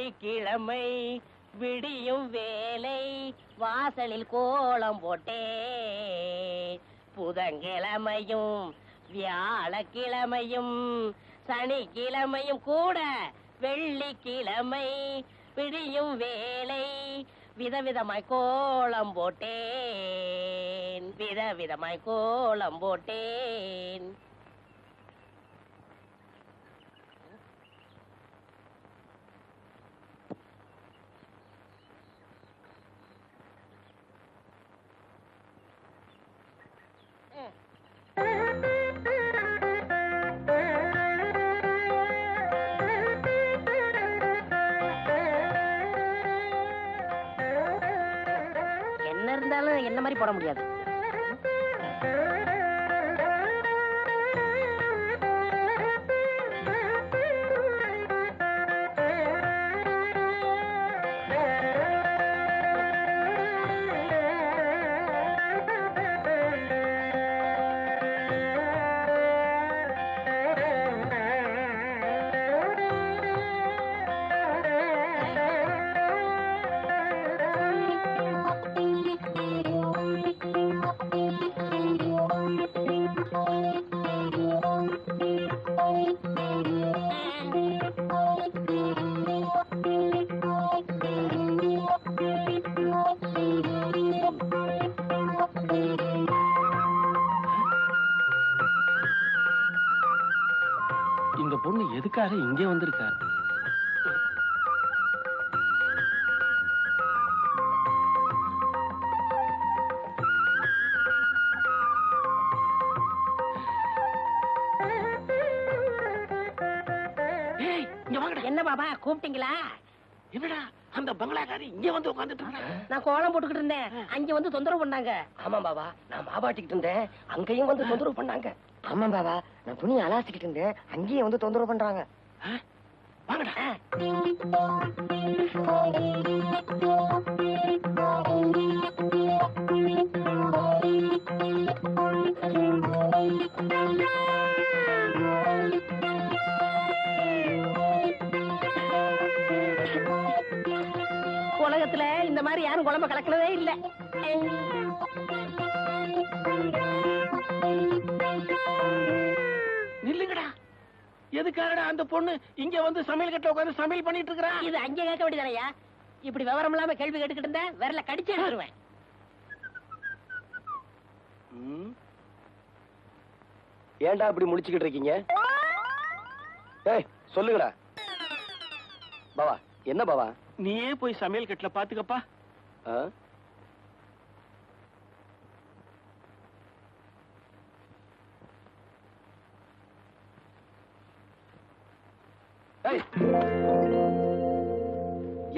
வெள்ளிக்கிழமை விடியும் வேலை வாசலில் கோலம் போட்டேன். புதன்கிழமையும் வியாழக்கிழமையும் சனிக்கிழமையும் கூட வெள்ளிக்கிழமை விடியும் வேலை விதவிதமாய் கோலம் போட்டேன். விதவிதமாய் கோலம் போட்டேன். என்ன இருந்தாலும் என்ன மாதிரி போட முடியாது. இந்த பொண்ணு எதுக்காக இங்கே வந்திருக்கா? என்ன பாபா கூப்பிட்டீங்களா? என்னடா அந்த பங்களாக்காரி இங்க வந்து உட்கார்ந்துட்டு இருக்கா? நான் கோலம் போட்டுக்கிட்டு இருந்தேன், அங்க வந்து தொந்தரவு பண்ணாங்க. ஆமா பாபா, நான் மாவாட்டிக்கிட்டு இருந்தேன், அங்கேயும் வந்து தொந்தரவு பண்ணாங்க. ஆமா பாபா, நான் துணி அலாசிக்கிட்டு இருந்தேன், அங்கேயும் வந்து தொந்தரவு பண்றாங்க. வாங்கடா. உலகத்துல இந்த மாதிரி யாரும் குழம்பு கலக்கவே இல்ல. நில்லுங்கடா. எதுக்காகடா அந்த பொண்ணு இங்க வந்து சமையல் கட்ட உட்கார்ந்து சமையல் பண்ணிட்டு இருக்கா? இது அங்க கேட்க வேண்டியதானயா? இப்படி விவரம் இல்லாம கேள்வி கேட்டுக்கிட்டு இருந்த விரல கடிச்சு எடுத்துருவேன். ஏன்டா இப்படி முடிச்சுக்கிட்டு இருக்கீங்க? ஏய் சொல்லுங்கடா. பாவா என்ன பாவா? நீயே போய் சமையல் கட்டல பாத்துக்கப்பா.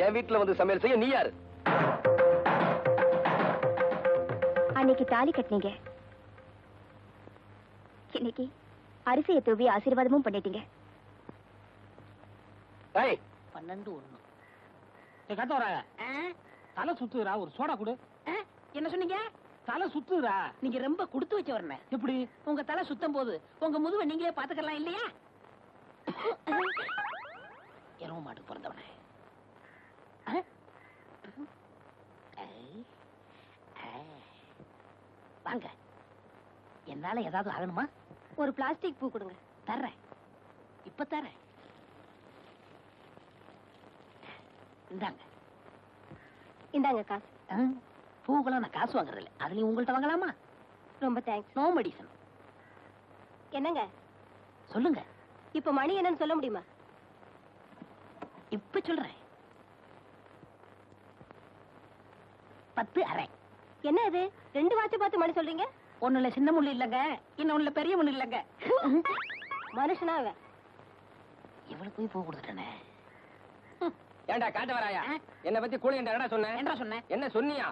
என் வீட்டுல வந்து சமையல் செய்ய நீ யாரு? அன்னைக்கு தாலி கட்டினீங்க, இன்னைக்கு அரிசியை தூவி ஆசீர்வாதமும் பண்ணிட்டீங்க. 12:01 தலை சுத்துறா, ஒரு சோடா குடு. என்ன சொன்னீங்க? தலை சுத்துறா. நீங்க ரொம்ப கொடுத்து வச்சு வரணும். எப்படி? உங்க தலை சுத்தம் போது உங்க முதுவை நீங்களே பாத்துக்கலாம் இல்லையா? இரவு மாட்டுக்கு பிறந்தவனே. வாங்க, என்னால ஏதாவது ஆகணுமா? ஒரு பிளாஸ்டிக் பூ கொடுங்க. தர்றேன், இப்ப தர்றேன். இந்தாங்க. இந்தாங்க காசு. பூக்கெல்லாம் நான் காசு வாங்குறது இல்லை, அதுலயும் உங்கள்கிட்ட வாங்கலாமா? ரொம்ப தேங்க்ஸ். No medicine. என்னங்க சொல்லுங்க. இப்ப மணி என்னன்னு சொல்ல முடியுமா? இப்ப சொல்றேன். 10:30. என்ன இது, 2 வாட்ச் பார்த்து மணி சொல்றீங்க? ஒண்ணுல சின்ன முள்ளு இல்லங்க, இன்னொன்னுல பெரிய முள்ளு இல்லங்க. மனுஷனா அவன்? இவளுக்கு போய் பூ கொடுத்துட்டேனே. ஏண்டா காட்ட வராயா? என்ன பத்தி கூலி என்ன சொன்னேன்? என்ன சொன்னேன்? என்ன சொன்னியா?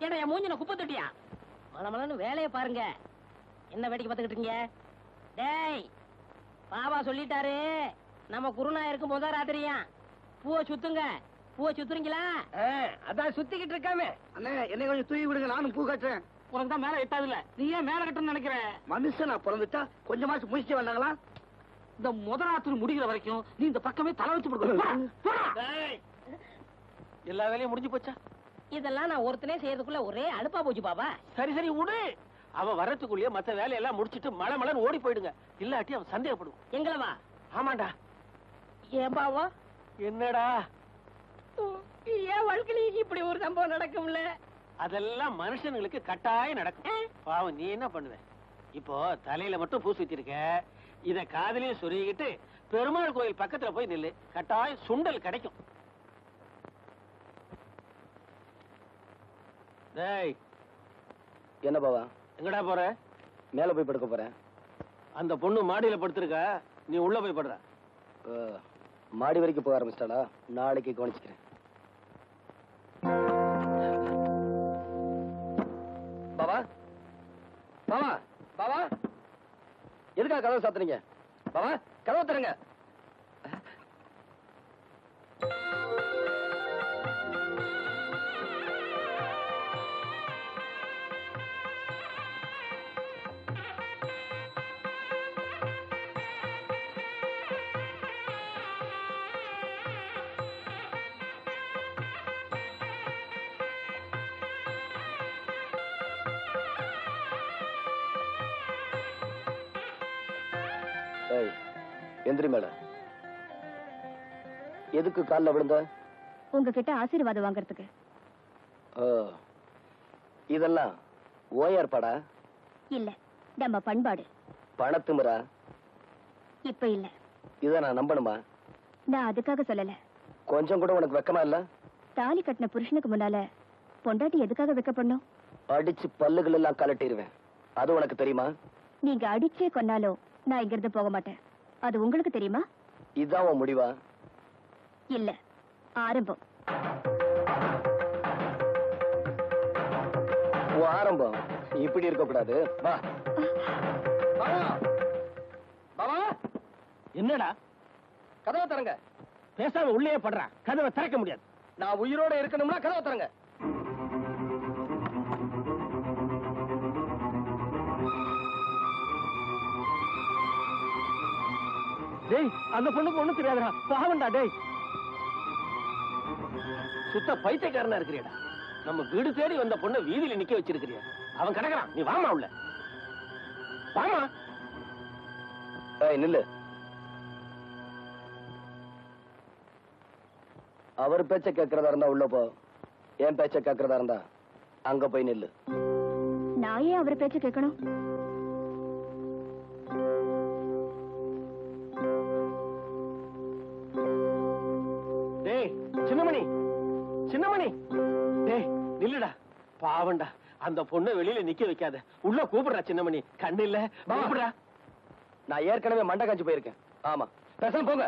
ஏடா என் மூஞ்சின குப்பை தொட்டியா? மலமலன்னு வேலையை பாருங்க. என்ன வேடிக்கை பார்த்துக்கிட்டு இருக்கீங்க? டேய், பாபா சொல்லிட்டாரு, நம்ம குருநாயருக்கு முத ராத்திரியா பூவை சுத்துங்க. பூவை சுத்துறீங்களா? அதான் சுத்திக்கிட்டு இருக்காமே. அண்ணே என்னை கொஞ்சம் தூக்கி விடுங்க, நானும் பூ கட்டுறேன். உனக்கு தான் மேல எட்டாதுல, நீ ஏன் மேல கட்டணும்னு நினைக்கிற? மனுஷனா பிறந்துட்டா கொஞ்சமாச்சும் முயற்சி வந்தாங்களா? இந்த முதலாத்திரி முடிகிற வரைக்கும் நீ இந்த பக்கமே தலை வச்சு படுக்கணும். டேய், எல்லா வேலையும் முடிஞ்சு போச்சா? இதெல்லாம் நான் ஒருத்தனே செய்யறதுக்குள்ள ஒரே அலுப்பா போச்சு பாபா. சரி சரி விடு. அவன் வரத்துக்குள்ளேயே மத்த வேலையெல்லாம் முடிச்சிட்டு மலை மலைன்னு ஓடி போயிடுங்க. இல்லாட்டி அவன் சந்தேகப்படுவான். எங்களவா? ஆமாண்டா. ஏன் பாவா? என்னடா? ஏன் வாழ்க்கையில இப்படி ஒரு சம்பவம் நடக்கும்ல? அதெல்லாம் மனுஷனுங்களுக்கு கட்டாயம் நடக்கும். பாவம், நீ என்ன பண்ணுவ? இப்போ தலையில மட்டும் பூ சுத்திருக்க, இத காதலையும் சொருகிட்டு பெருமாள் கோயில் பக்கத்துல போய் நில்லு, கட்டாயம் சுண்டல் கிடைக்கும். டேய், என்ன பாவா? எங்கடா போற? மேல போய் படுக்க போறேன். அந்த பொண்ணு மாடியில படுத்திருக்க, நீ உள்ள போய் படுற. மாடி வரைக்கும் போக ஆரம்பிச்சிட்டாளா? நாளைக்கு கவனிச்சுக்கிறேன். பாவா, பாவா, பாவா, எதுக்காக கதவு சாத்துறீங்க? பாவா, கதவு தருங்க. எந்திரி மேல. எதுக்கு கால்ல விழுந்த? உங்ககிட்ட ஆசீர்வாதம் வாங்குறதுக்கு. இதெல்லாம் ஓ ஏற்பாடா? இல்ல, நம்ம பண்பாடு. பணத்துமுறா? இப்ப இல்ல. இத நான் நம்பணுமா? நான் அதுக்காக சொல்லல. கொஞ்சம் கூட உனக்கு வெக்கமா இல்ல? தாலி கட்டின புருஷனுக்கு முன்னால பொண்டாட்டி எதுக்காக வெக்கப்படணும்? அடிச்சு பல்லுகள் எல்லாம் கலட்டிடுவேன். அது உனக்கு தெரியுமா? நீங்க அடிச்சே கொன்னாலும் நான் இங்க இருந்து போக மாட்டேன். அது உங்களுக்கு தெரியுமா? இதான் உன் முடிவா? இல்ல, ஆரம்பம். உன் ஆரம்பம் இப்படி இருக்க கூடாது. வா. பாவா, என்னடா? கதவை தரங்க. பேசாம உள்ளே படுறான், கதவை திறக்க முடியாது. நான் உயிரோட இருக்கணும்னா கதவை தரங்க. டேய், அந்த பொண்ணுக்கு ஒண்ணும் தெரியாதுடா, பாவம்டா. டேய், சுத்த பைத்தியக்காரனா இருக்கிறியடா. நம்ம வீடு தேடி வந்த பொண்ணை வீதியில நிக்க வச்சிருக்கிறியா? அவன் கிடக்குறான், நீ வாமா உள்ள. வாமா. நில்லு. அவர் பேச்ச கேட்கறதா இருந்தா உள்ள போ. என் பேச்ச கேட்கறதா இருந்தா அங்க போய் நில்லு. நான் ஏன் அவர் பேச்ச கேட்கணும்? டேய் சின்னமணி, சின்னமணி, டேய் நில்லுடா. பாவண்டா, அந்த பொண்ணை வெளியில நிக்க வைக்காத, உள்ள கூப்பிடுறா. சின்னமணி, கண்ணு இல்ல, கூப்பிடுறா. நான் ஏற்கனவே மண்டை காஞ்சி போயிருக்கேன். ஆமா, பேசாம போங்க.